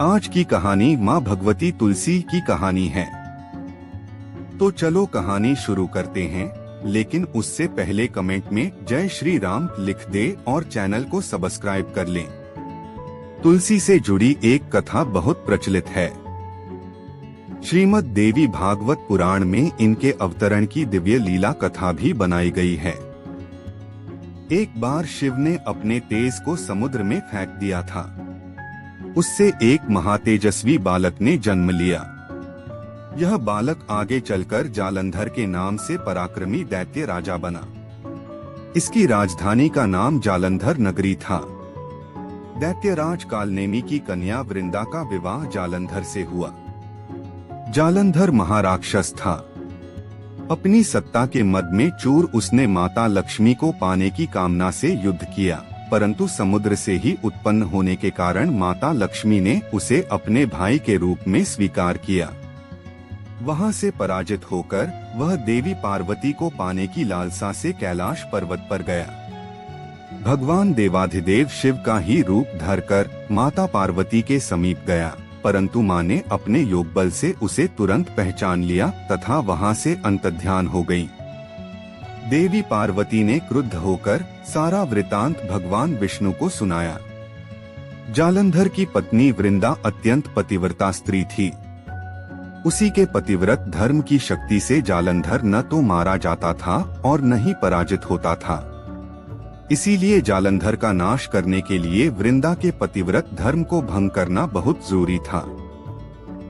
आज की कहानी माँ भगवती तुलसी की कहानी है। तो चलो कहानी शुरू करते हैं, लेकिन उससे पहले कमेंट में जय श्री राम लिख दे और चैनल को सब्सक्राइब कर लें। तुलसी से जुड़ी एक कथा बहुत प्रचलित है। श्रीमद् देवी भागवत पुराण में इनके अवतरण की दिव्य लीला कथा भी बनाई गई है। एक बार शिव ने अपने तेज को समुद्र में फेंक दिया था। उससे एक महातेजस्वी बालक ने जन्म लिया। यह बालक आगे चलकर जालंधर के नाम से पराक्रमी दैत्य राजा बना। इसकी राजधानी का नाम जालंधर नगरी था। दैत्यराज कालनेमी की कन्या वृंदा का विवाह जालंधर से हुआ। जालंधर महाराक्षस था। अपनी सत्ता के मद में चूर उसने माता लक्ष्मी को पाने की कामना से युद्ध किया, परंतु समुद्र से ही उत्पन्न होने के कारण माता लक्ष्मी ने उसे अपने भाई के रूप में स्वीकार किया। वहां से पराजित होकर वह देवी पार्वती को पाने की लालसा से कैलाश पर्वत पर गया। भगवान देवाधिदेव शिव का ही रूप धरकर माता पार्वती के समीप गया, परंतु मां ने अपने योग बल से उसे तुरंत पहचान लिया तथा वहां से अंतर्ध्यान हो गई। देवी पार्वती ने क्रुद्ध होकर सारा वृतांत भगवान विष्णु को सुनाया। जालंधर की पत्नी वृंदा अत्यंत पतिव्रता स्त्री थी। उसी के पतिव्रत धर्म की शक्ति से जालंधर न तो मारा जाता था और न ही पराजित होता था। इसीलिए जालंधर का नाश करने के लिए वृंदा के पतिव्रत धर्म को भंग करना बहुत जरूरी था।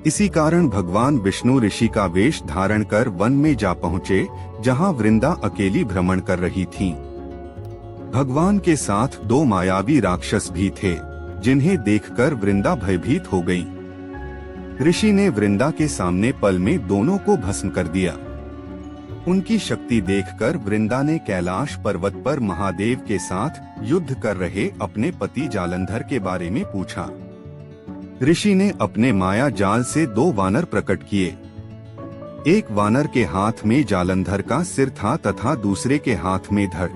इसी कारण भगवान विष्णु ऋषि का वेश धारण कर वन में जा पहुँचे, जहाँ वृंदा अकेली भ्रमण कर रही थी। भगवान के साथ दो मायावी राक्षस भी थे, जिन्हें देखकर वृंदा भयभीत हो गई। ऋषि ने वृंदा के सामने पल में दोनों को भस्म कर दिया। उनकी शक्ति देखकर वृंदा ने कैलाश पर्वत पर महादेव के साथ युद्ध कर रहे अपने पति जालंधर के बारे में पूछा। ऋषि ने अपने माया जाल से दो वानर प्रकट किए। एक वानर के हाथ में जालंधर का सिर था तथा दूसरे के हाथ में धड़।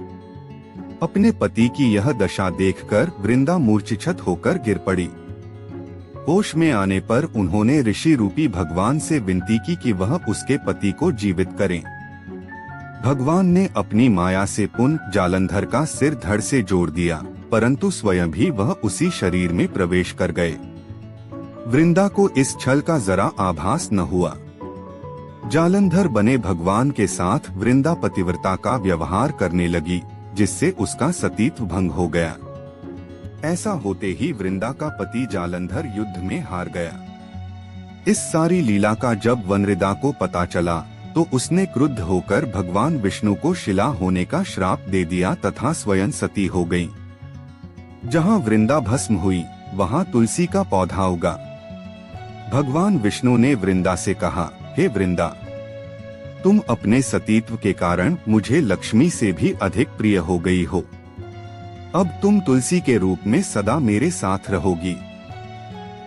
अपने पति की यह दशा देखकर वृंदा मूर्छित होकर गिर पड़ी। होश में आने पर उन्होंने ऋषि रूपी भगवान से विनती की कि वह उसके पति को जीवित करें। भगवान ने अपनी माया से पुनः जालंधर का सिर धड़ से जोड़ दिया, परंतु स्वयं भी वह उसी शरीर में प्रवेश कर गए। वृंदा को इस छल का जरा आभास न हुआ। जालंधर बने भगवान के साथ वृंदा पतिव्रता का व्यवहार करने लगी, जिससे उसका सतीत्व भंग हो गया। ऐसा होते ही वृंदा का पति जालंधर युद्ध में हार गया। इस सारी लीला का जब वनृदा को पता चला तो उसने क्रुद्ध होकर भगवान विष्णु को शिला होने का श्राप दे दिया तथा स्वयं सती हो गई। जहाँ वृंदा भस्म हुई, वहाँ तुलसी का पौधा उगा। भगवान विष्णु ने वृंदा से कहा, हे वृंदा, तुम अपने सतीत्व के कारण मुझे लक्ष्मी से भी अधिक प्रिय हो गई हो। अब तुम तुलसी के रूप में सदा मेरे साथ रहोगी।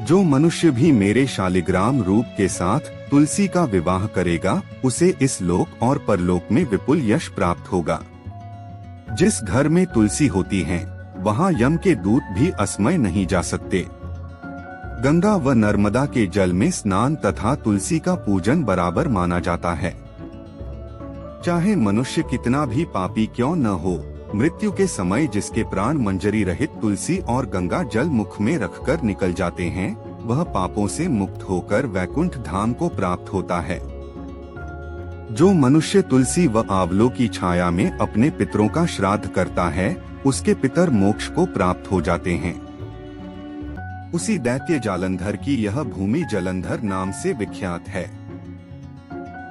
जो मनुष्य भी मेरे शालिग्राम रूप के साथ तुलसी का विवाह करेगा, उसे इस लोक और परलोक में विपुल यश प्राप्त होगा। जिस घर में तुलसी होती है, वहाँ यम के दूत भी अस्मय नहीं जा सकते। गंगा व नर्मदा के जल में स्नान तथा तुलसी का पूजन बराबर माना जाता है। चाहे मनुष्य कितना भी पापी क्यों न हो, मृत्यु के समय जिसके प्राण मंजरी रहित तुलसी और गंगा जल मुख में रखकर निकल जाते हैं, वह पापों से मुक्त होकर वैकुंठ धाम को प्राप्त होता है। जो मनुष्य तुलसी व आंवलों की छाया में अपने पितरों का श्राद्ध करता है, उसके पितर मोक्ष को प्राप्त हो जाते हैं। उसी दैत्य जालंधर की यह भूमि जलंधर नाम से विख्यात है।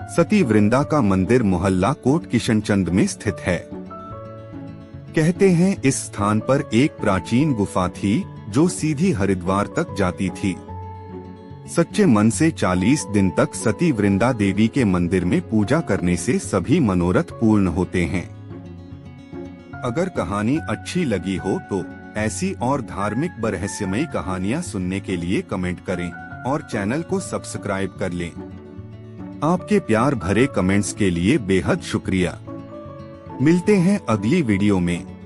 सती वृंदा का मंदिर मोहल्ला कोट किशनचंद में स्थित है। कहते हैं इस स्थान पर एक प्राचीन गुफा थी जो सीधी हरिद्वार तक जाती थी। सच्चे मन से 40 दिन तक सती वृंदा देवी के मंदिर में पूजा करने से सभी मनोरथ पूर्ण होते हैं। अगर कहानी अच्छी लगी हो तो ऐसी और धार्मिक व रहस्यमयी कहानियाँ सुनने के लिए कमेंट करें और चैनल को सब्सक्राइब कर लें। आपके प्यार भरे कमेंट्स के लिए बेहद शुक्रिया। मिलते हैं अगली वीडियो में।